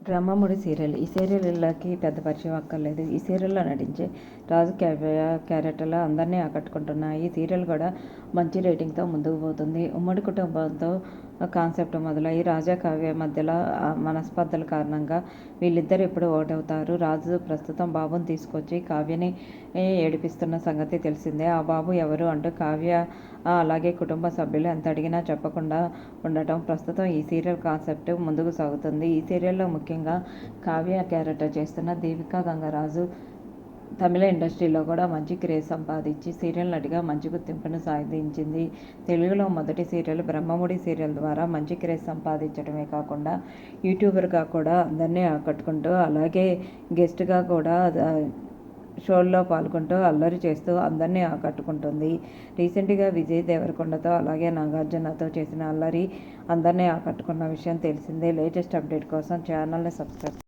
Brahmamudi serial. ఈ సీరియల్‌కి పెద్ద పరిచయం అక్కర్లేదు. ఈ సీరియల్‌లో నటించే రాజు క్యారెక్టర్లు అందరినీ ఆకట్టుకుంటున్నాయి. ఈ సీరియల్ కూడా మంచి రేటింగ్‌తో ముందుకు పోతుంది. ఉమ్మడి కుటుంబంతో కాన్సెప్ట్ మొదలయ్యి రాజా కావ్య మధ్యలో మనస్పర్ధల కారణంగా వీళ్ళిద్దరు ఎప్పుడు ఒకటవుతారు. రాజు ప్రస్తుతం బాబుని తీసుకొచ్చి కావ్యని ఏడిపిస్తున్న సంగతి తెలిసిందే. ఆ బాబు ఎవరు అంటూ కావ్య అలాగే కుటుంబ సభ్యులు ఎంత అడిగినా చెప్పకుండా ఉండటం ప్రస్తుతం ఈ సీరియల్ కాన్సెప్ట్ ముందుకు సాగుతుంది. ఈ సీరియల్లో ముఖ్యంగా కావ్య క్యారెక్టర్ చేస్తున్న దీపికా గంగరాజు తమిళ ఇండస్ట్రీలో కూడా మంచి క్రేజ్ సంపాదించి సీరియల్ నటిగా మంచి గుర్తింపును సాధించింది. తెలుగులో మొదటి సీరియల్ బ్రహ్మముడి సీరియల్ ద్వారా మంచి క్రేజ్ సంపాదించడమే కాకుండా యూట్యూబర్గా కూడా అందరినీ ఆకట్టుకుంటూ అలాగే గెస్ట్గా కూడా షోల్లో పాల్గొంటూ అల్లరి చేస్తూ అందరినీ ఆకట్టుకుంటుంది. రీసెంట్గా విజయ్ దేవరకొండతో అలాగే నాగార్జునతో చేసిన అల్లరి అందరినీ ఆకట్టుకున్న విషయం తెలిసిందే. లేటెస్ట్ అప్డేట్ కోసం ఛానల్ని సబ్స్క్రైబ్